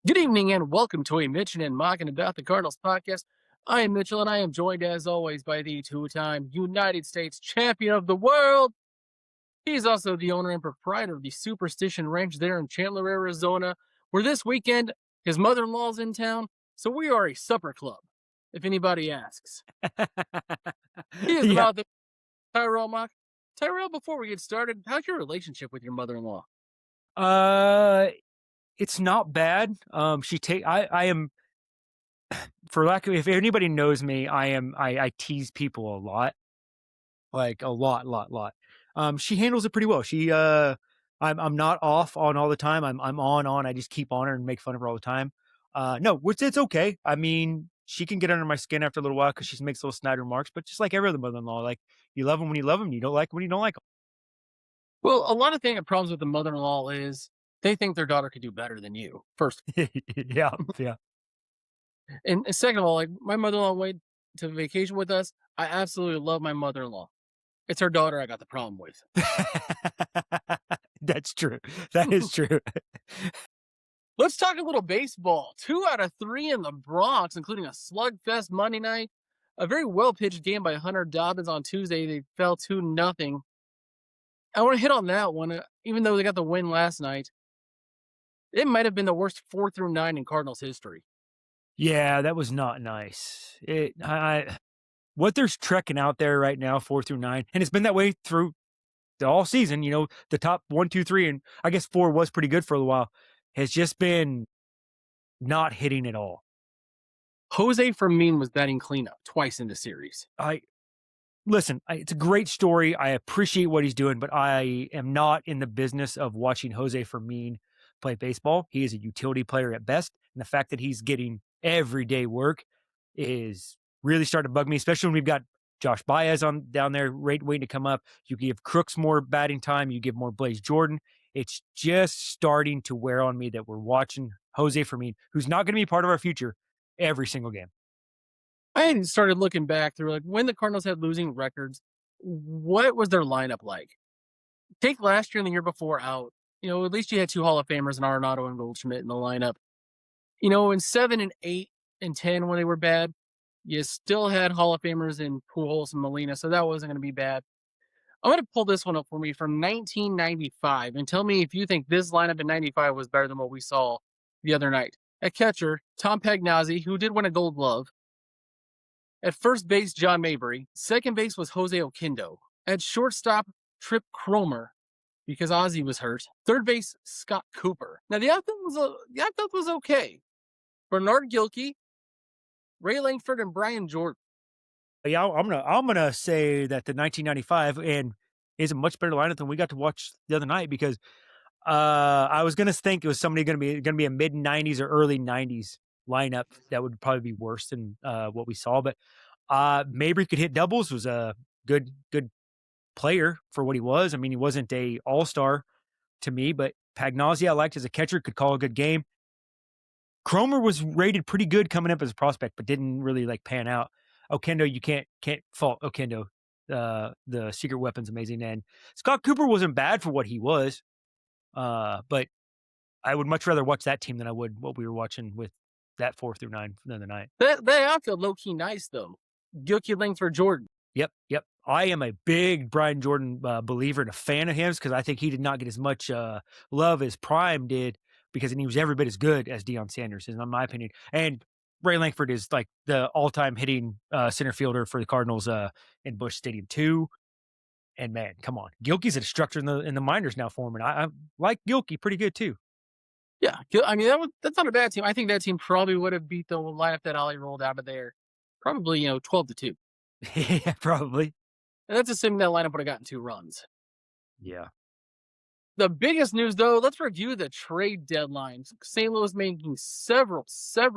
Good evening and welcome to a Mitch'nandMauck'n about the Cardinals podcast. I am Mitchell and I am joined as always by the two-time United States champion of the world. He is also the owner and proprietor of the Superstition Ranch there in Chandler, Arizona, where this weekend his mother-in-law is in town. So we are a supper club, if anybody asks. He is Yeah. about the Tyrell Mock. Tyrell, before we get started, how's your relationship with your mother-in-law? Uh, it's not bad. I am for lack of if anybody knows me, I tease people a lot, like a lot. She handles it pretty well. I'm not off on all the time. I'm on. I just keep on her and make fun of her all the time. No, which it's okay. I mean, she can get under my skin after a little while because she makes little snide remarks, but just like every other mother-in-law, like you love them when you love them, you don't like 'em when you don't like Well, a lot of problems with the mother-in-law is they think their daughter could do better than you. First. them. Yeah, yeah. And second of all, like my mother-in-law went to vacation with us. I absolutely love my mother-in-law. It's her daughter I got the problem with. That's true. That is true. Let's talk a little baseball. 2 out of 3 in the Bronx, including a slugfest Monday night. A very well pitched game by Hunter Dobbins on Tuesday. They fell 2-0. I want to hit on that one. Even though they got the win last night, it might have been the worst 4 through 9 in Cardinals history. Yeah, that was not nice. What there's trekking out there right now, 4 through 9, and it's been that way through the all season, the top 1, 2, 3, and I guess 4 was pretty good for a while, has just been not hitting at all. Jose Fermin was batting cleanup twice in the series. I Listen, it's a great story. I appreciate what he's doing, but I am not in the business of watching Jose Fermin play baseball. He is a utility player at best, and the fact that he's getting everyday work is really starting to bug me, especially when we've got Josh Baez on down there waiting to come up. You give Crooks more batting time, you give more Blaze Jordan. It's just starting to wear on me that we're watching Jose Fermin, who's not going to be part of our future every single game. I had started looking back through like when the Cardinals had losing records, what was their lineup like? Take last year and the year before out. At least you had two Hall of Famers in Arenado and Goldschmidt in the lineup. In 7 and 8 and 10 when they were bad, you still had Hall of Famers in Pujols and Molina, so that wasn't going to be bad. I'm going to pull this one up for me from 1995 and tell me if you think this lineup in 95 was better than what we saw the other night. At catcher, Tom Pagnazzi, who did win a Gold Glove. At first base, John Mabry. Second base was Jose Oquendo. At shortstop, Trip Cromer, because Ozzie was hurt. Third base, Scott Cooper. Now the outfield was okay. Bernard Gilkey, Ray Langford, and Brian Jordan. Yeah, I'm gonna say that the 1995 and is a much better lineup than we got to watch the other night because I was gonna think it was somebody gonna be a mid 90s or early 90s lineup that would probably be worse than what we saw. But Mabry could hit doubles, was a good player for what he was. I mean, he wasn't a all-star to me, but Pagnozzi I liked as a catcher, could call a good game. Cromer was rated pretty good coming up as a prospect, but didn't really like pan out. Oquendo, you can't fault Oquendo. The secret weapon's amazing, and Scott Cooper wasn't bad for what he was. But I would much rather watch that team than I would what we were watching with that 4 through 9 the other night. That outfield low key nice though. Gilkey, Langford, Jordan. Yep. I am a big Brian Jordan believer and a fan of his because I think he did not get as much love as Prime did because he was every bit as good as Deion Sanders, in my opinion. And Ray Langford is like the all-time hitting center fielder for the Cardinals in Busch Stadium too. And man, come on, Gilkey's a structure in the minors now for him, and I like Gilkey pretty good too. Yeah, I mean that's not a bad team. I think that team probably would have beat the lineup that Ollie rolled out of there, probably 12-2. Yeah, probably. And that's assuming that lineup would have gotten 2 runs. Yeah. The biggest news, though, let's review the trade deadline. St. Louis making several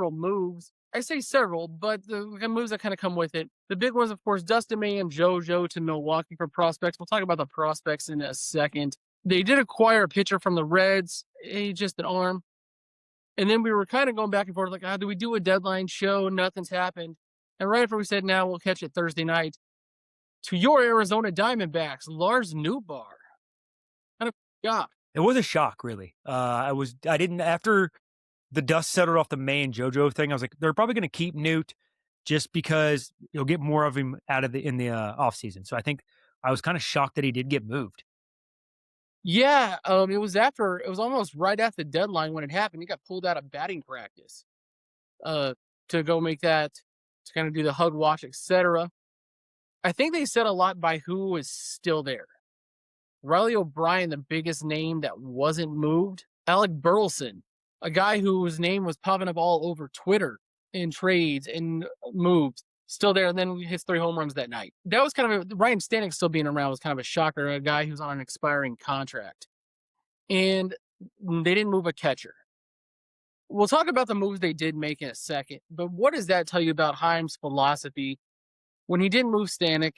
moves. I say several, but the moves that kind of come with it. The big ones, of course, Dustin May and JoJo to Milwaukee for prospects. We'll talk about the prospects in a second. They did acquire a pitcher from the Reds, just an arm. And then we were kind of going back and forth, like, do we do a deadline show? Nothing's happened. And right after we said, now we'll catch it Thursday night, to your Arizona Diamondbacks, Lars Newbar. Kind of shocked. It was a shock, really. I didn't after the dust settled off the May and JoJo thing, I was like, they're probably going to keep Newt just because you'll get more of him out of the in the off season. So I think I was kind of shocked that he did get moved. Yeah, it was almost right at the deadline when it happened. He got pulled out of batting practice, uh, to go make that to kinda do the hug wash, etcetera. I think they said a lot by who was still there. Riley O'Brien, the biggest name that wasn't moved. Alec Burleson, a guy whose name was popping up all over Twitter in trades and moves, still there. And then he hits 3 home runs that night. That was kind of Ryan Stanek still being around was kind of a shocker. A guy who's on an expiring contract, and they didn't move a catcher. We'll talk about the moves they did make in a second, but what does that tell you about Heim's philosophy when he didn't move Stanek?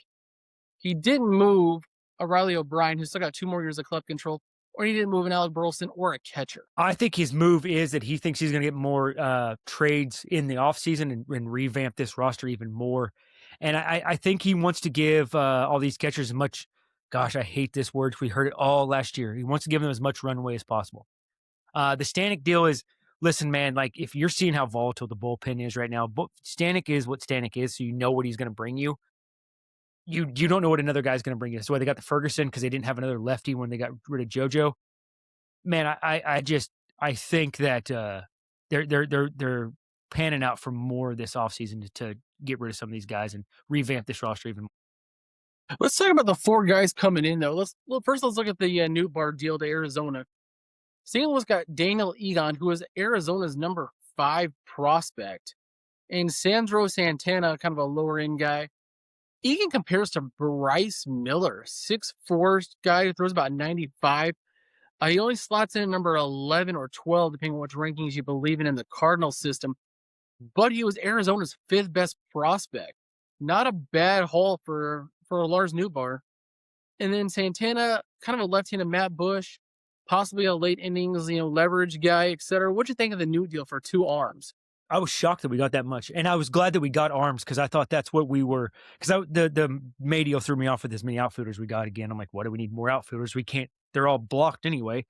He didn't move a Riley O'Brien, who's still got 2 more years of club control, or he didn't move an Alec Burleson or a catcher. I think his move is that he thinks he's going to get more trades in the offseason and revamp this roster even more. And I think he wants to give all these catchers as much, gosh, I hate this word. We heard it all last year. He wants to give them as much runway as possible. The Stanek deal is, listen, man, like if you're seeing how volatile the bullpen is right now, Stanek is what Stanek is, so you know what he's going to bring you. You don't know what another guy's going to bring you. That's why they got the Ferguson because they didn't have another lefty when they got rid of JoJo. Man, I think that they're panning out for more this offseason to get rid of some of these guys and revamp this roster even more. Let's talk about the 4 guys coming in, though. Let's look at the Newt Bar deal to Arizona. St. Louis got Daniel Egan, who is Arizona's number 5 prospect, and Sandro Santana, kind of a lower end guy. Egan compares to Bryce Miller, 6'4" guy who throws about 95. He only slots in at number 11 or 12, depending on which rankings you believe in the Cardinals system. But he was Arizona's 5th best prospect. Not a bad haul for Lars Nootbaar. And then Santana, kind of a left-handed Matt Bush, possibly a late innings, leverage guy, etc. What'd you think of the new deal for 2 arms? I was shocked that we got that much, and I was glad that we got arms because I thought that's what we were. Because the May deal threw me off with as many outfielders we got again. I'm like, what do we need more outfielders? We can't. They're all blocked anyway.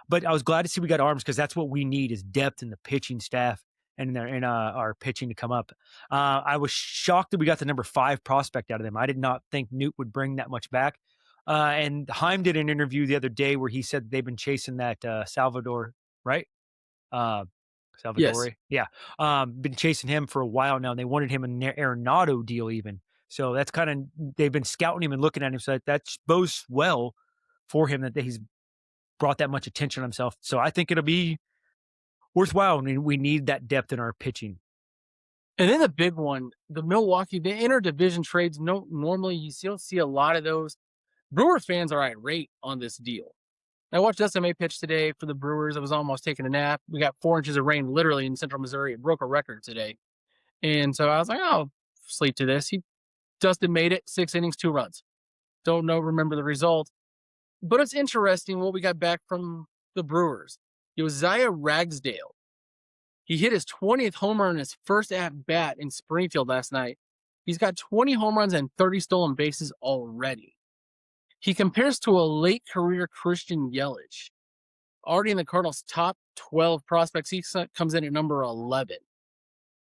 But I was glad to see we got arms because that's what we need is depth in the pitching staff and our pitching to come up. I was shocked that we got the number 5 prospect out of them. I did not think Newt would bring that much back. And Heim did an interview the other day where he said they've been chasing that Salvador, right? Uh, Yes. Salvatore, yeah, been chasing him for a while now, and they wanted him an Arenado deal even. So that's kind of they've been scouting him and looking at him. So that bodes well for him that he's brought that much attention on himself. So I think it'll be worthwhile. I mean, we need that depth in our pitching. And then the big one, the interdivision trades. No, normally you still see a lot of those. Brewer fans are irate on this deal. I watched SMA pitch today for the Brewers. I was almost taking a nap. We got 4 inches of rain literally in central Missouri. It broke a record today. And so I was like, oh, sleep to this. Dustin made it, 6 innings, 2 runs. Don't know, remember the result. But it's interesting what we got back from the Brewers. Josiah Ragsdale. He hit his 20th home run in his first at bat in Springfield last night. He's got 20 home runs and 30 stolen bases already. He compares to a late career Christian Yelich. Already in the Cardinals' top 12 prospects, he comes in at number 11.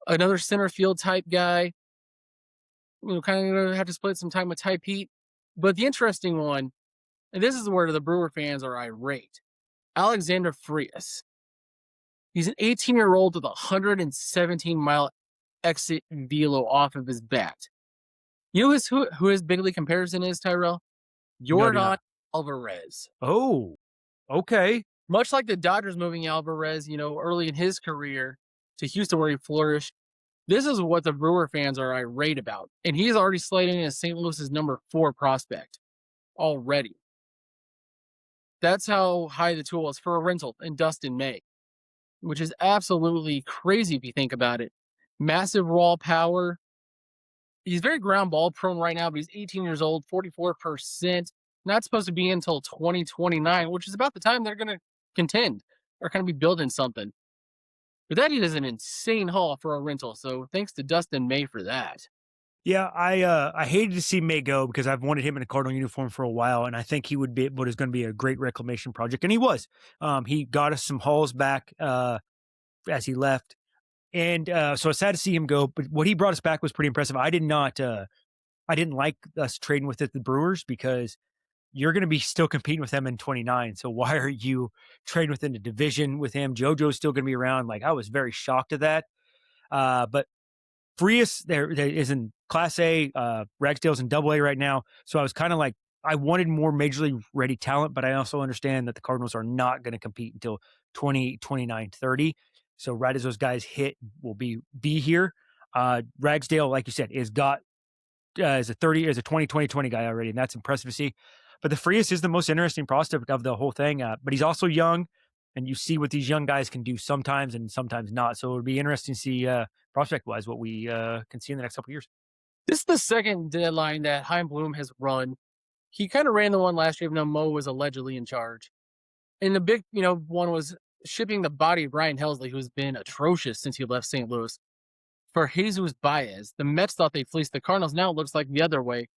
Another center field type guy. Kind of gonna have to split some time with Ty Pete. But the interesting one, and this is where the Brewer fans are irate. Alexander Frias. He's an 18-year-old with a 117-mile exit velo off of his bat. You know who his big league comparison is, Tyrell? No, do Jordan not. Alvarez. Oh, okay. Much like the Dodgers moving Alvarez, early in his career to Houston where he flourished, this is what the Brewer fans are irate about. And he's already slated in as St. Louis's number 4 prospect already. That's how high the tool was for a rental in Dustin May, which is absolutely crazy if you think about it. Massive raw power. He's very ground ball prone right now, but he's 18 years old, 44%. Not supposed to be until 2029, which is about the time they're going to contend or kind of be building something. But that is an insane haul for a rental. So thanks to Dustin May for that. Yeah, I hated to see May go because I've wanted him in a Cardinal uniform for a while, and I think he would be what is going to be a great reclamation project, and he was. He got us some hauls back. as he left. And so it's sad to see him go. But what he brought us back was pretty impressive. I did not. I didn't like us trading with the Brewers because you're going to be still competing with them in 29. So why are you trading within the division with him? JoJo's still going to be around. Like I was very shocked at that. But Frias there is in Class A. Ragsdale's in Double A right now. So I was kind of like, I wanted more major league ready talent, but I also understand that the Cardinals are not going to compete until 29, 30. So right as those guys hit, will be here. Ragsdale, like you said, is a 20 guy already, and that's impressive to see. But the Frias is the most interesting prospect of the whole thing. But he's also young, and you see what these young guys can do sometimes and sometimes not. So it would be interesting to see prospect wise what we can see in the next couple of years. This is the second deadline that Heim Bloom has run. He kind of ran the one last year, even though Mo was allegedly in charge. And the big, one was shipping the body of Ryan Helsley, who's been atrocious since he left St. Louis, for Jesus Baez. The Mets thought they fleeced the Cardinals. Now it looks like the other way.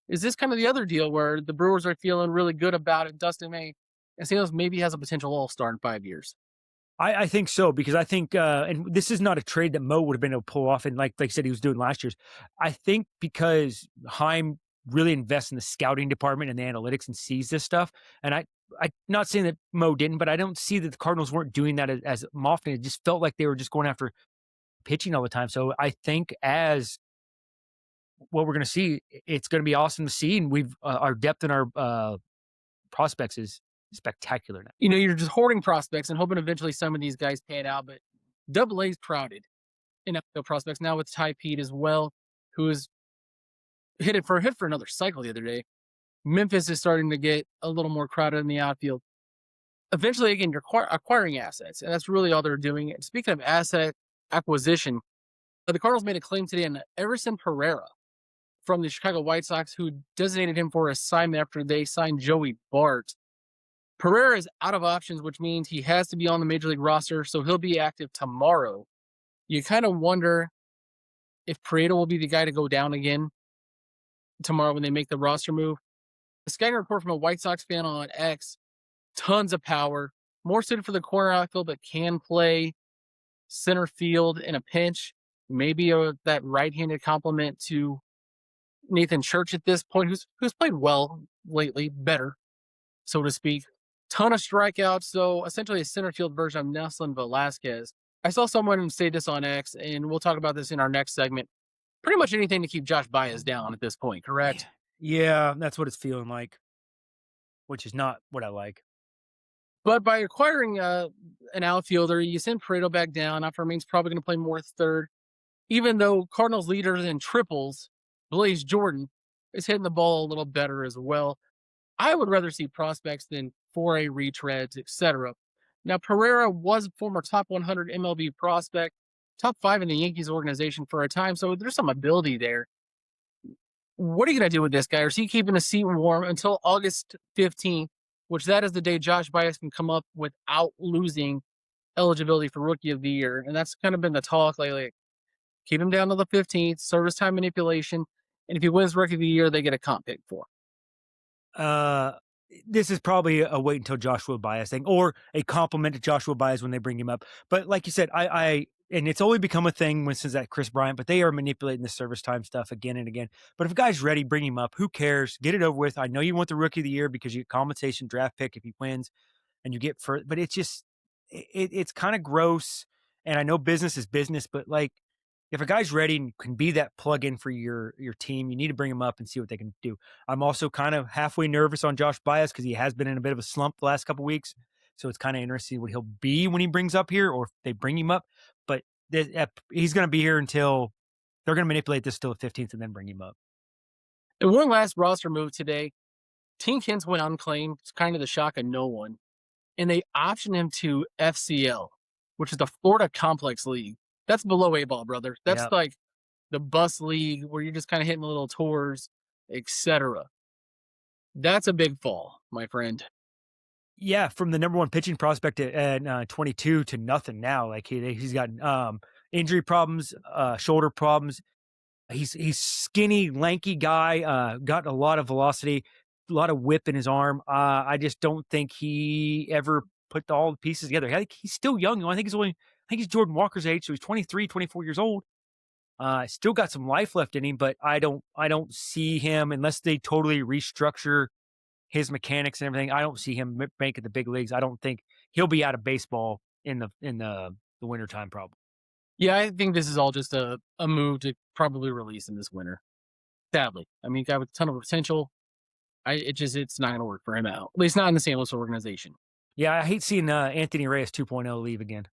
Is this kind of the other deal where the Brewers are feeling really good about it? Dustin May and St. Louis maybe has a potential all-star in 5 years. I think so because I think, and this is not a trade that Mo would have been able to pull off, and like I said, he was doing last year's. I think because Heim really invests in the scouting department and the analytics and sees this stuff, and I'm not saying that Mo didn't, but I don't see that the Cardinals weren't doing that as often. It just felt like they were just going after pitching all the time. So I think as what we're going to see, it's going to be awesome to see, and we've our depth in our prospects is spectacular now. You're just hoarding prospects and hoping eventually some of these guys pan out, but Double A's crowded in outfield prospects now with Ty Pete as well, who is hit for another cycle the other day. Memphis is starting to get a little more crowded in the outfield. Eventually, again, you're acquiring assets, and that's really all they're doing. And speaking of asset acquisition, the Cardinals made a claim today on Everson Pereira from the Chicago White Sox, who designated him for assignment after they signed Joey Bart. Pereira is out of options, which means he has to be on the major league roster, so he'll be active tomorrow. You kind of wonder if Prieto will be the guy to go down again tomorrow when they make the roster move. A scouting report from a White Sox fan on X, tons of power, more suited for the corner outfield, but can play center field in a pinch. Maybe that right-handed complement to Nathan Church at this point, who's played well lately, better, so to speak. Ton of strikeouts, so essentially a center field version of Nelson Velasquez. I saw someone say this on X, and we'll talk about this in our next segment. Pretty much anything to keep Josh Baez down at this point, correct? Yeah, that's what it's feeling like, which is not what I like. But by acquiring an outfielder, you send Pareto back down. Remains probably going to play more third, even though Cardinals leader in triples, Blaze Jordan, is hitting the ball a little better as well. I would rather see prospects than 4A retreads, etc. Now, Pereira was a former top 100 MLB prospect, top 5 in the Yankees organization for a time, so there's some ability there. What are you going to do with this guy? Or is he keeping the seat warm until August 15th, which that is the day Josh Baez can come up without losing eligibility for Rookie of the Year? And that's kind of been the talk lately. Keep him down to the 15th, service time manipulation, and if he wins Rookie of the Year, they get a comp pick for him. This is probably a wait until Joshua Baez thing, or a compliment to Joshua Baez when they bring him up. But like you said, and it's only become a thing since that Chris Bryant, but they are manipulating the service time stuff again and again. But if a guy's ready, bring him up. Who cares? Get it over with. I know you want the Rookie of the Year because you get compensation draft pick if he wins, and you get for. But it's just it's kind of gross. And I know business is business, but like if a guy's ready and can be that plug-in for your team, you need to bring him up and see what they can do. I'm also kind of halfway nervous on Josh Baez because he has been in a bit of a slump the last couple of weeks. So it's kind of interesting what he'll be when he brings up here or if they bring him up. But he's going to be here until they're going to manipulate this till the 15th and then bring him up. And one last roster move today. Tink Hintz went unclaimed. It's kind of the shock of no one. And they optioned him to FCL, which is the Florida Complex League. That's below A ball, brother. That's like the bus league where you're just kind of hitting little tours, etc. That's a big fall, my friend. Yeah, from the number one pitching prospect at 22 to nothing now. Like he's got injury problems, shoulder problems. He's skinny, lanky guy. Got a lot of velocity, a lot of whip in his arm. I just don't think he ever put all the pieces together. I think he's still young. I think he's only think he's Jordan Walker's age, so he's 23, 24 years old. Still got some life left in him, but I don't see him unless they totally restructure his mechanics and everything. I don't see him making the big leagues. I don't think he'll be out of baseball in the wintertime probably. Yeah, I think this is all just a move to probably release him this winter. Sadly, I mean, guy with a ton of potential. It's not going to work for him out. At least not in the St. Louis organization. Yeah, I hate seeing Anthony Reyes 2.0 leave again.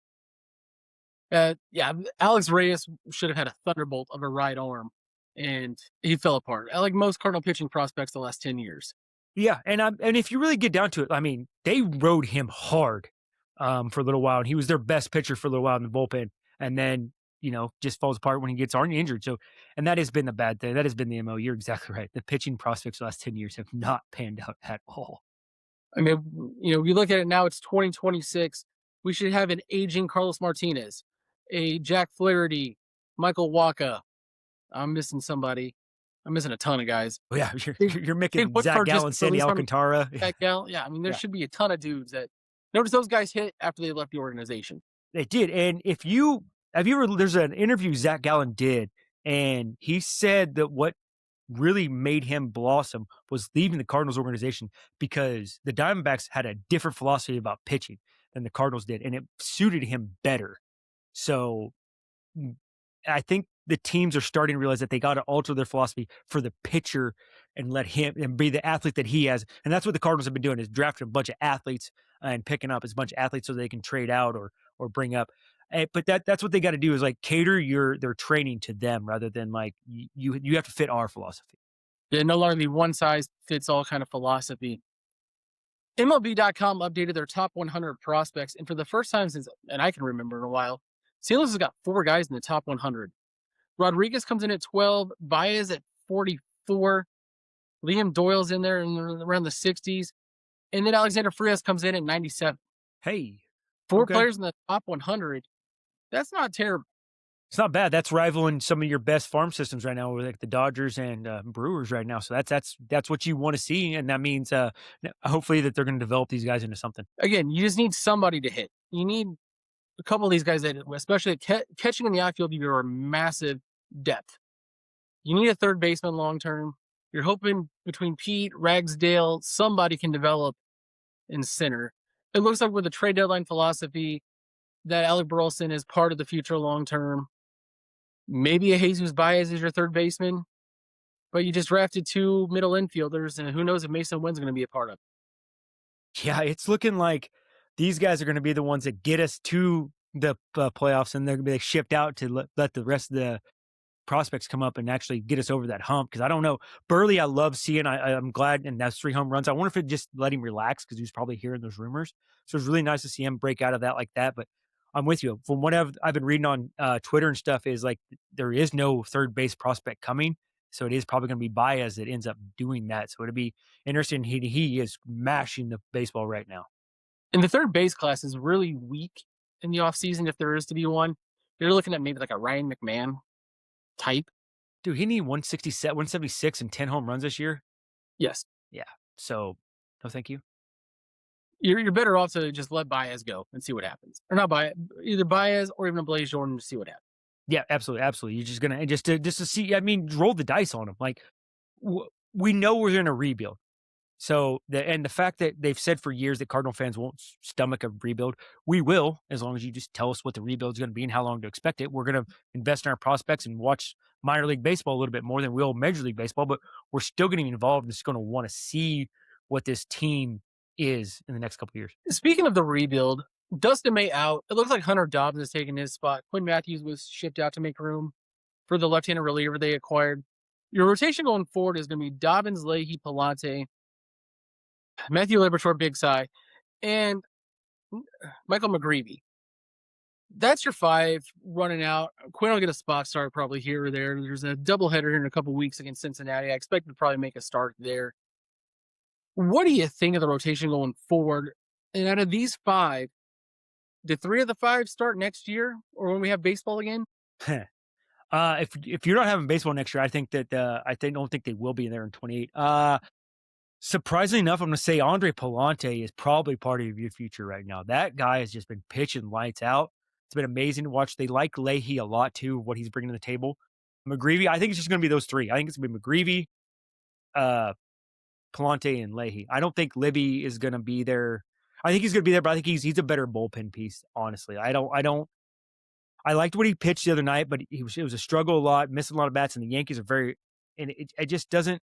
Yeah, Alex Reyes should have had a thunderbolt of a right arm, and he fell apart. Like most Cardinal pitching prospects the last 10 years. Yeah, and if you really get down to it, I mean, they rode him hard for a little while, and he was their best pitcher for a little while in the bullpen, and then just falls apart when he gets injured. So, and that has been the bad thing. That has been the mo. You're exactly right. The pitching prospects the last 10 years have not panned out at all. I mean, we look at it now. It's 2026. We should have an aging Carlos Martinez, a Jack Flaherty, Michael Waka. I'm missing somebody. I'm missing a ton of guys. Oh, yeah, They, you're they making Zach Woodford just Gallen, Sandy released one Alcantara. back down. Yeah, I mean, there Yeah, should be a ton of dudes that notice those guys hit after they left the organization. they did. And if you have you ever, there's an interview Zach Gallen did, and he said that what really made him blossom was leaving the Cardinals organization because the Diamondbacks had a different philosophy about pitching than the Cardinals did, and it suited him better. So I think the teams are starting to realize that they got to alter their philosophy for the pitcher and let him and be the athlete that he has. And that's what the Cardinals have been doing is drafting a bunch of athletes and picking up as bunch of athletes so they can trade out or bring up. But that's what they got to do is like cater their training to them rather than like you have to fit our philosophy. Yeah, no longer the one size fits all kind of philosophy. MLB.com updated their top 100 prospects, and for the first time since, and I can remember in a while, St. Louis has got 4 guys in the top 100. Rodriguez comes in at 12, Baez at 44, Liam Doyle's in there around the 60s, and then Alexander Frias comes in at 97. Hey, Four okay. players in the top 100. That's not terrible. It's not bad. That's rivaling some of your best farm systems right now, with like the Dodgers and Brewers right now. So that's what you want to see, and that means hopefully that they're going to develop these guys into something. Again, you just need somebody to hit. You need a couple of these guys that, especially catching in the outfield, you're massive depth. You need a third baseman long term. You're hoping between Pete, Ragsdale, somebody can develop in center. It looks like with the trade deadline philosophy that Alec Burleson is part of the future long term. Maybe a Jesus Baez is your third baseman, but you just drafted 2 middle infielders, and who knows if Mason Wynn's going to be a part of it. Yeah, it's looking like these guys are going to be the ones that get us to the playoffs, and they're going to be shipped out to let the rest of the prospects come up and actually get us over that hump. Because I don't know, Burley, I love seeing. I'm glad, and that's 3 home runs. I wonder if it just let him relax because he was probably hearing those rumors. So it's really nice to see him break out of that like that. But I'm with you. From what I've been reading on Twitter and stuff, is like there is no third base prospect coming. So it is probably going to be Baez that ends up doing that. So it'd be interesting. He is mashing the baseball right now. And the third base class is really weak in the offseason, if there is to be one. You're looking at maybe like a Ryan McMahon type. Dude, he need 167, 176 and 10 home runs this year. Yes. Yeah. So no, thank you. You're better off to just let Baez go and see what happens. Or not Baez, either Baez or even a Blaze Jordan to see what happens. Yeah, absolutely, absolutely. You're just gonna just to see. I mean, roll the dice on him. Like we know we're in a rebuild. So the fact that they've said for years that Cardinal fans won't stomach a rebuild, we will as long as you just tell us what the rebuild is going to be and how long to expect it. We're going to invest in our prospects and watch minor league baseball a little bit more than we'll major league baseball. But we're still getting involved and just going to want to see what this team is in the next couple of years. Speaking of the rebuild, Dustin May out. It looks like Hunter Dobbs has taken his spot. Quinn Matthews was shipped out to make room for the left-handed reliever they acquired. Your rotation going forward is going to be Dobbins, Leahy, Palante, Matthew Liberatore, Big Cy, and Michael McGreevy. That's your 5 running out. Quinn will get a spot start probably here or there. There's a doubleheader here in a couple weeks against Cincinnati. I expect to probably make a start there. What do you think of the rotation going forward? And out of these 5, do 3 of the 5 start next year or when we have baseball again? If you're not having baseball next year, I think that don't think they will be in there in 28. Surprisingly enough, I'm going to say Andre Palante is probably part of your future right now. That guy has just been pitching lights out. It's been amazing to watch. They like Leahy a lot too, what he's bringing to the table. McGreevy, I think it's just going to be those three. I think it's going to be McGreevy, uh, Palante, and Leahy. I don't think Libby is going to be there. I think he's going to be there, but I think he's a better bullpen piece. Honestly, I don't. I liked what he pitched the other night, but it was a struggle a lot, missing a lot of bats, and the Yankees are very. And it just doesn't.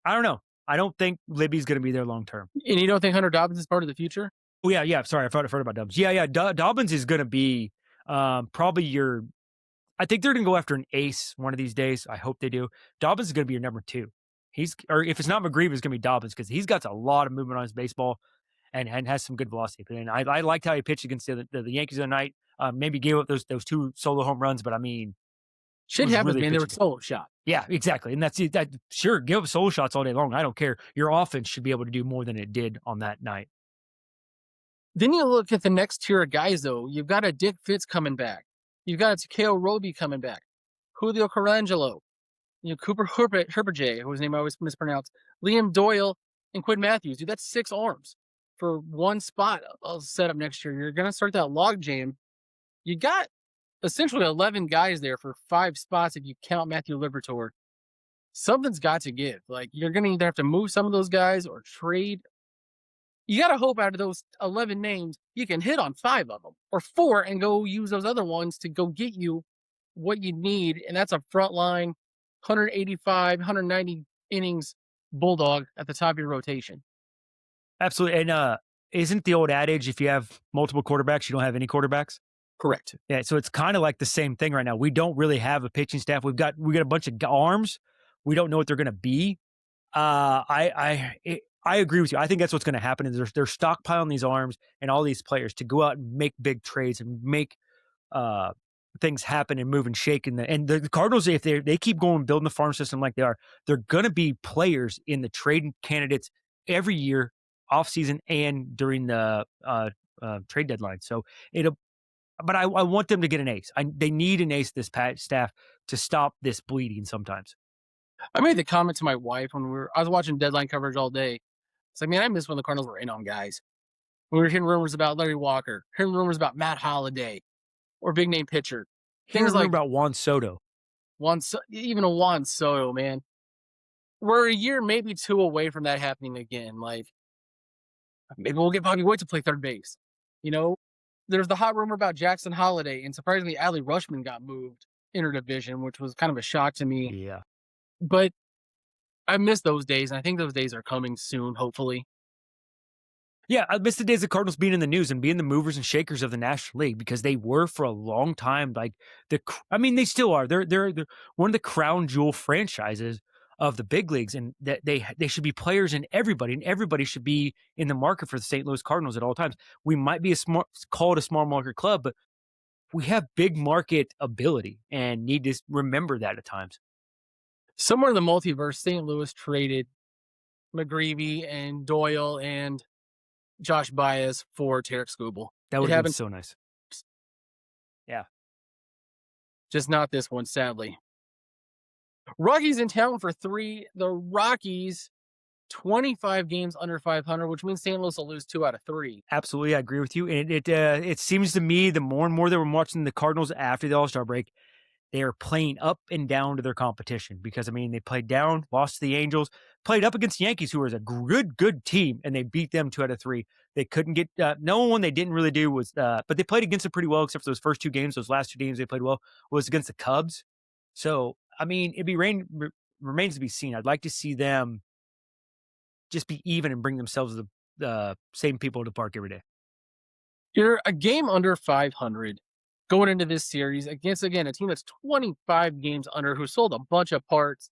I don't know. I don't think Libby's going to be there long term. And you don't think Hunter Dobbins is part of the future? Oh yeah. Sorry, I forgot about Dobbins. Yeah. Dobbins is going to be probably your. I think they're going to go after an ace one of these days. I hope they do. Dobbins is going to be your number two. Or if it's not McGreevy, it's going to be Dobbins because he's got a lot of movement on his baseball and has some good velocity. And I liked how he pitched against the Yankees the other night. Maybe gave up those two solo home runs, but I mean, Shit was happens, really man. They were pitching. solo shot. Yeah, exactly. And that's it. That sure, give up solo shots all day long. I don't care. Your offense should be able to do more than it did on that night. Then you look at the next tier of guys, though. You've got a Dick Fitz coming back. You've got a Takeo Roby coming back. Julio Carangelo. Cooper Herberge, whose name I always mispronounce. Liam Doyle and Quinn Matthews. Dude, that's 6 arms for one spot set up next year. You're going to start that log jam. You got essentially 11 guys there for 5 spots if you count Matthew Liberatore. Something's got to give. Like, you're going to either have to move some of those guys or trade. You got to hope out of those 11 names, you can hit on 5 of them or 4 and go use those other ones to go get you what you need. And that's a front line, 185, 190 innings bulldog at the top of your rotation. Absolutely. And isn't the old adage if you have multiple quarterbacks, you don't have any quarterbacks? Correct. Yeah, so it's kind of like the same thing right now. We don't really have a pitching staff. We got a bunch of arms. We don't know what they're going to be. I agree with you. I think that's what's going to happen is they're stockpiling these arms and all these players to go out and make big trades and make things happen and move and shake. And the Cardinals, if they keep going building the farm system like they are, they're going to be players in the trade candidates every year, off season and during the trade deadline. So but I want them to get an ace. They need an ace, this staff, to stop this bleeding sometimes. I made the comment to my wife when I was watching deadline coverage all day. It's like, man, I miss when the Cardinals were in on guys. We were hearing rumors about Larry Walker, hearing rumors about Matt Holliday, or big name pitcher. Things like about Juan Soto. Even a Juan Soto, man. We're a year, maybe 2 away from that happening again. Like, maybe we'll get Bobby Witt to play third base. There's the hot rumor about Jackson Holliday, and surprisingly, Adley Rushman got moved interdivision, which was kind of a shock to me. Yeah. But I miss those days, and I think those days are coming soon, hopefully. Yeah, I miss the days of Cardinals being in the news and being the movers and shakers of the National League because they were for a long time. Like they still are. They're one of the crown jewel franchises of the big leagues, and that they should be players in everybody, and everybody should be in the market for the St. Louis Cardinals at all times. We might be called a small market club, but we have big market ability and need to remember that at times. Somewhere in the multiverse, St. Louis traded McGreevy and Doyle and Josh Baez for Tarek Skubal. That would have been so nice. Yeah. Just not this one, sadly. Rockies in town for 3. The Rockies, 25 games under 500, which means St. Louis will lose 2 out of 3. Absolutely, I agree with you. And it seems to me the more and more that we're watching the Cardinals after the All-Star break, they are playing up and down to their competition because, they played down, lost to the Angels, played up against the Yankees, who was a good team, and they beat them 2 out of 3. They couldn't get no one they didn't really do was, but they played against them pretty well, except for those first 2 games. Those last 2 games they played well was against the Cubs. So, remains to be seen. I'd like to see them just be even and bring themselves the same people to the park every day. You're a game under 500 going into this series against, again, a team that's 25 games under, who sold a bunch of parts.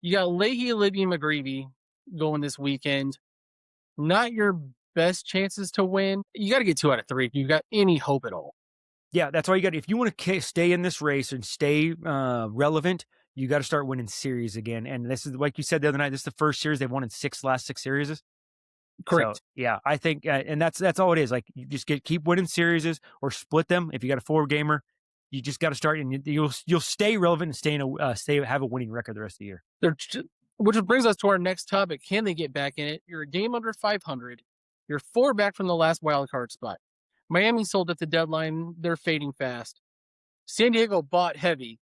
You got Leahy, Libby, and McGreevy going this weekend. Not your best chances to win. You got to get 2 out of 3 if you've got any hope at all. Yeah, that's all you got. If you want to stay in this race and stay relevant, you got to start winning series again. And this is, like you said the other night, this is the first series they've won in last 6 series. Correct. So, yeah, I think, and that's all it is. Like, you just keep winning series or split them. If you got a 4-gamer, you just got to start, and you'll stay relevant and have a winning record the rest of the year. Which brings us to our next topic. Can they get back in it? You're a game under 500. You're 4 back from the last wild card spot. Miami sold at the deadline. They're fading fast. San Diego bought heavy,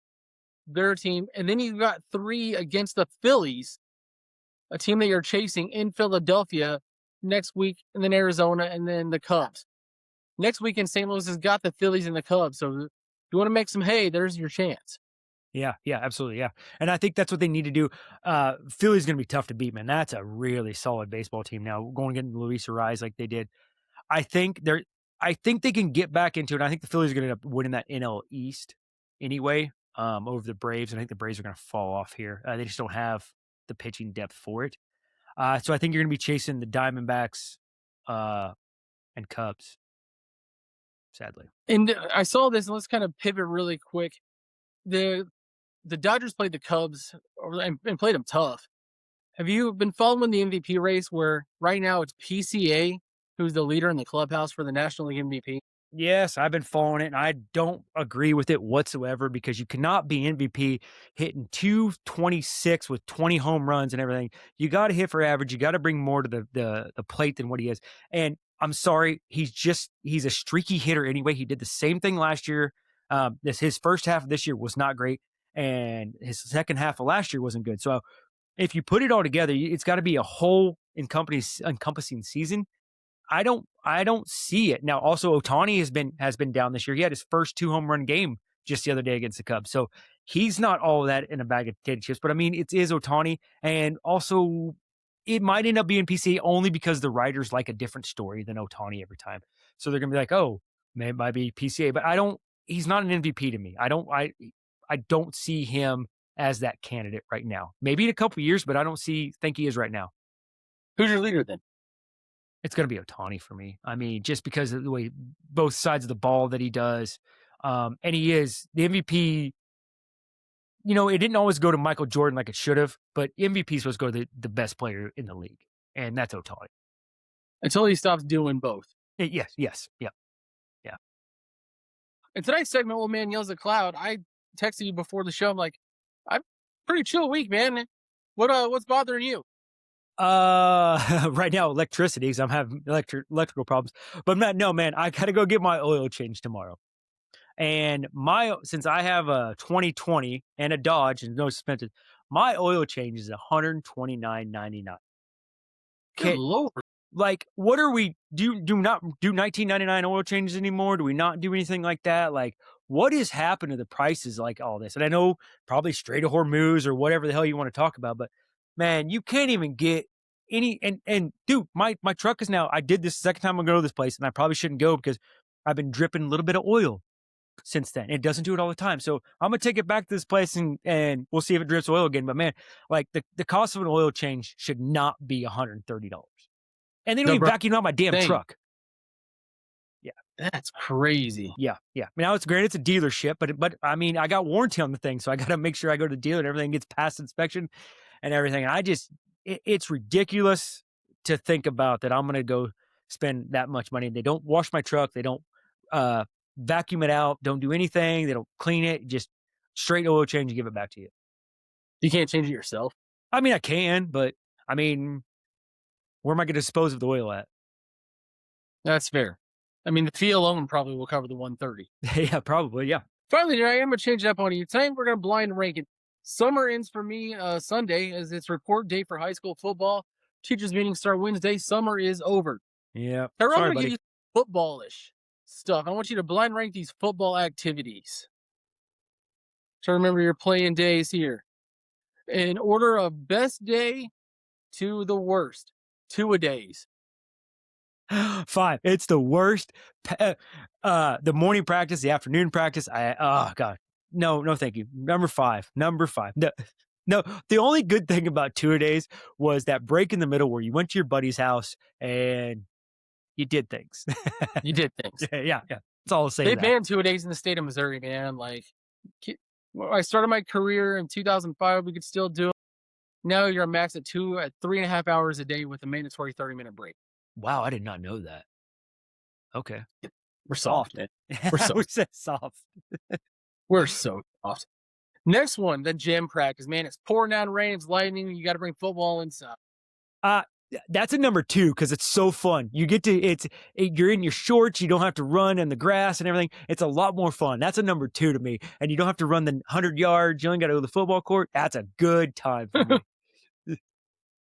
their team. And then you got three against the Phillies, a team that you're chasing in Philadelphia next week, and then Arizona, and then the Cubs. Next weekend, St. Louis has got the Phillies and the Cubs. So if you want to make some hay, there's your chance. Yeah, yeah, absolutely, yeah. And I think that's what they need to do. Philly's going to be tough to beat, man. That's a really solid baseball team now. Going against Luis Ariz like they did, I think they're. I think they can get back into it. I think the Phillies are going to end up winning that NL East anyway, over the Braves. I think the Braves are going to fall off here. They just don't have the pitching depth for it. So I think you're going to be chasing the Diamondbacks and Cubs. Sadly, And I saw this, and let's kind of pivot really quick. The the Dodgers played the Cubs and played them tough. Have you been following the MVP race where right now it's PCA who's the leader in the clubhouse for the National League MVP? yes, I've been following it, and I don't agree with it whatsoever because you cannot be MVP hitting 226 with 20 home runs and everything. You got to hit for average. You got to bring more to the plate than what he is. And I'm sorry, he's a streaky hitter anyway. He did the same thing last year. His first half of this year was not great, and his second half of last year wasn't good. So if you put it all together, it's got to be a whole encompassing season. I don't see it. Now also Ohtani has been down this year. He had his first 2 home run game just the other day against the Cubs. So he's not all of that in a bag of potato chips. But I mean, it is Ohtani, and also it might end up being PCA only because the writers like a different story than Ohtani every time. So they're gonna be like, oh, man, it might be PCA. But I don't. He's not an MVP to me. I don't see him as that candidate right now. Maybe in a couple years, but I don't think he is right now. Who's your leader then? It's going to be Ohtani for me. I mean, just because of the way both sides of the ball that he does. And he is the MVP. You know, it didn't always go to Michael Jordan like it should have, but MVP is supposed to go to the best player in the league. And that's Ohtani. Until he stops doing both. Yes, yes, yeah, yeah. In tonight's segment, Old Man Yells at Cloud, I texted you before the show. I'm like, I'm pretty chill week, man. What's bothering you? Right now, electricity, because I'm having electrical problems. But no, man, I got to go get my oil change tomorrow. And since I have a 2020 and a Dodge and no suspension, my oil change is $129.99. Good Okay, lord. like, what are we do not do 1999 oil changes anymore? Do we not do anything like that? Like, what has happened to the prices like all this? And I know probably Strait of Hormuz or whatever the hell you want to talk about, but man, you can't even get any and dude, my truck is now I did this second time I go to this place, and I probably shouldn't go because I've been dripping a little bit of oil since then. It doesn't do it all the time. So I'm gonna take it back to this place and we'll see if it drips oil again. But man, like the cost of an oil change should not be $130. And they don't No, even bro. vacuum out my damn Dang. truck. Yeah. That's crazy. Yeah. Yeah. Now it's great. It's a dealership, but I mean, I got warranty on the thing. So I got to make sure I go to the dealer and everything gets past inspection and everything. And it's ridiculous to think about that I'm going to go spend that much money. They don't wash my truck. They don't vacuum it out. Don't do anything. They don't clean it. Just straight oil change and give it back to you. You can't change it yourself. I mean, I can, but I mean, where am I going to dispose of the oil at? That's fair. I mean, the fee alone probably will cover the 130. Yeah, probably. Yeah. Finally, I am gonna change it up on you. Tonight we're gonna blind rank it. Summer ends for me Sunday as it's report day for high school football. Teachers meetings start Wednesday. Summer is over. Yeah. Tyrell, I'm Sorry, gonna give buddy. you footballish stuff. I want you to blind rank these football activities. So remember your playing days here. In order of best day to the worst. Two-a-days. 5. It's the worst. The morning practice, the afternoon practice. Oh god, no, thank you. Number 5. No. The only good thing about 2-a-days was that break in the middle where you went to your buddy's house and you did things. You did things. Yeah. That's all I'll say. They to that. banned 2-a-days in the state of Missouri, man. Like, when I started my career in 2005, we could still do it. Now you're a max at 3.5 hours a day with a mandatory 30-minute break. Wow, I did not know that. Okay, We're soft, man. We're I so would say soft. We're so soft. Next one, the gym practice. Man, it's pouring down rain, it's lightning. You got to bring football inside. That's a number 2 because it's so fun. You get to you're in your shorts, you don't have to run in the grass and everything. It's a lot more fun. That's a number 2 to me. And you don't have to run the 100 yards. You only got to go to the football court. That's a good time for me.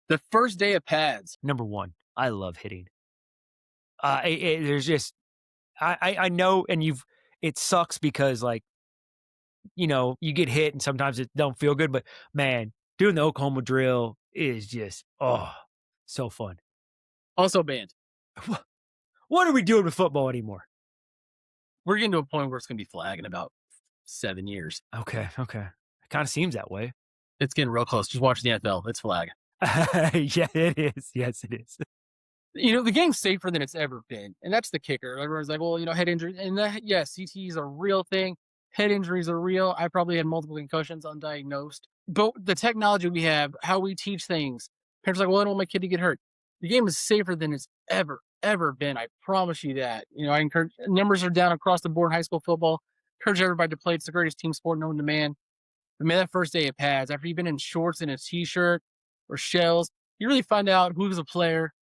The first day of pads. Number 1, I love hitting. There's just I know, and it sucks because like you get hit and sometimes it don't feel good, but man, doing the Oklahoma drill is just so fun. Also banned. What are we doing with football anymore? We're getting to a point where it's going to be flag in about 7 years. Okay. It kind of seems that way. It's getting real close. Just watch the NFL. It's flag. Yeah, it is. Yes, it is. The game's safer than it's ever been. And that's the kicker. Everyone's like, well, head injury. And yes, CTE is a real thing. Head injuries are real. I probably had multiple concussions undiagnosed. But the technology we have, how we teach things, parents are like, well, I don't want my kid to get hurt. The game is safer than it's ever been. I promise you that. I encourage numbers are down across the board in high school football. Encourage everybody to play. It's the greatest team sport known to man. I mean, that first day of pads, after you've been in shorts and a t-shirt or shells, you really find out who's a player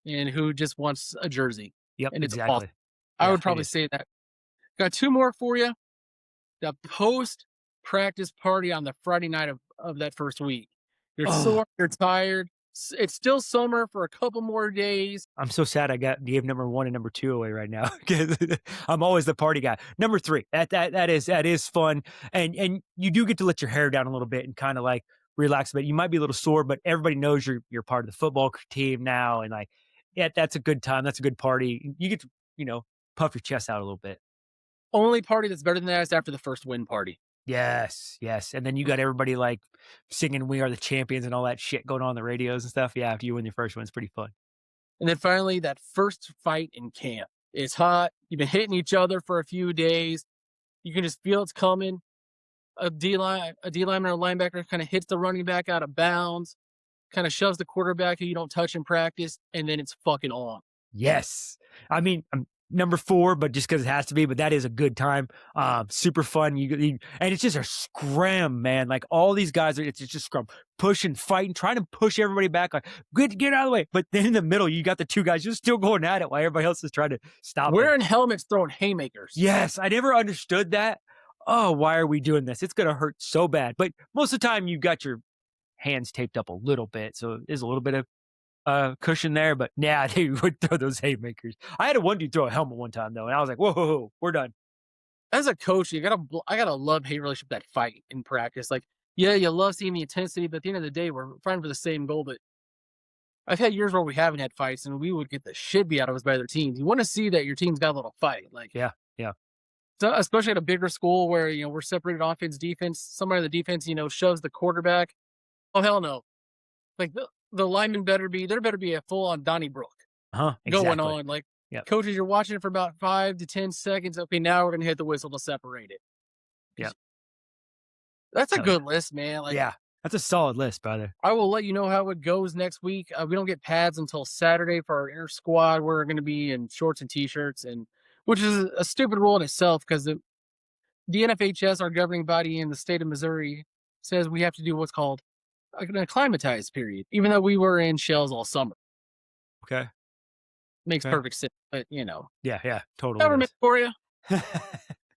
and who just wants a jersey. Yep, And it's awesome. exactly. I Yeah, would it probably is. say that. Got 2 more for you. The post practice party on the Friday night of that first week. You're Oh, sore, you're tired. It's still summer for a couple more days. I'm so sad I gave number 1 and number 2 away right now because I'm always the party guy. Number 3, that is fun, and you do get to let your hair down a little bit and kind of like relax a bit. You might be a little sore, but everybody knows you're part of the football team now, and like, yeah, that's a good time. That's a good party. You get to puff your chest out a little bit. Only party that's better than that is after the first win party. Yes, and then you got everybody like singing "We Are the Champions" and all that shit going on the radios and stuff. Yeah, after you win your first one, it's pretty fun. And then finally, that first fight in camp. It's hot. You've been hitting each other for a few days. You can just feel it's coming. A D lineman or linebacker kind of hits the running back out of bounds, kind of shoves the quarterback who you don't touch in practice, and then it's fucking on. Yes. I mean, number 4, but just because it has to be, but that is a good time. Super fun. And it's just a scram, man. Like all these guys it's just scrum, pushing, fighting, trying to push everybody back. Like, good, get out of the way. But then in the middle, you got the 2 guys just still going at it while everybody else is trying to stop them. Wearing helmets, throwing haymakers. Yes. I never understood that. Oh, why are we doing this? It's going to hurt so bad. But most of the time, you've got your hands taped up a little bit. So there's a little bit of cushion there, but yeah, they would throw those haymakers. I had a one dude throw a helmet one time though, and I was like, whoa, we're done. As a coach, I gotta love hate relationship that fight in practice. Like, yeah, you love seeing the intensity, but at the end of the day, we're fighting for the same goal. But I've had years where we haven't had fights, and we would get the shit beat out of us by other teams. You want to see that your team's got a little fight, like Yeah. so, especially at a bigger school where we're separated offense, defense. Somebody on the defense, shoves the quarterback. Oh hell no! Like the lineman there better be a full on Donnybrook going Exactly. on. Like Yep. coaches, you're watching it for about 5 to 10 seconds. Okay, now we're gonna hit the whistle to separate it. Yep. That's a Hell yeah. good list, man. Like Yeah. That's a solid list, brother. I will let you know how it goes next week. We don't get pads until Saturday for our inter squad. We're going to be in shorts and t-shirts, and which is a stupid rule in itself because the NFHS, our governing body in the state of Missouri, says we have to do what's called an acclimatized period, even though we were in shells all summer. Okay. Makes Okay. perfect sense, but Yeah, totally government for you. does.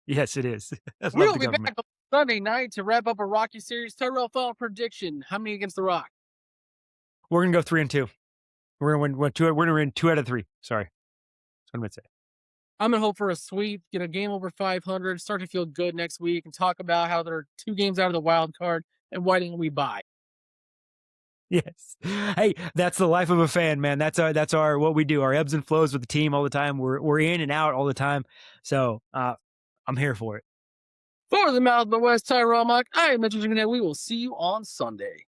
Yes, it is. I love We'll the be government. back on Sunday night to wrap up a Rocky series. Tyrell, final prediction: how many against the Rock? We're gonna go 3-2. We're gonna win 2. We're gonna win 2 out of 3. Sorry. That's what I'm gonna say. I'm gonna hope for a sweep, get a game over 500, start to feel good next week, and talk about how they're 2 games out of the wild card and why didn't we buy? Yes. Hey, that's the life of a fan, man. That's our what we do. Our ebbs and flows with the team all the time. We're in and out all the time. So I'm here for it. For the Mouth of the West, Tyrell Mock, I am Mitch'nandMauck'n. We will see you on Sunday.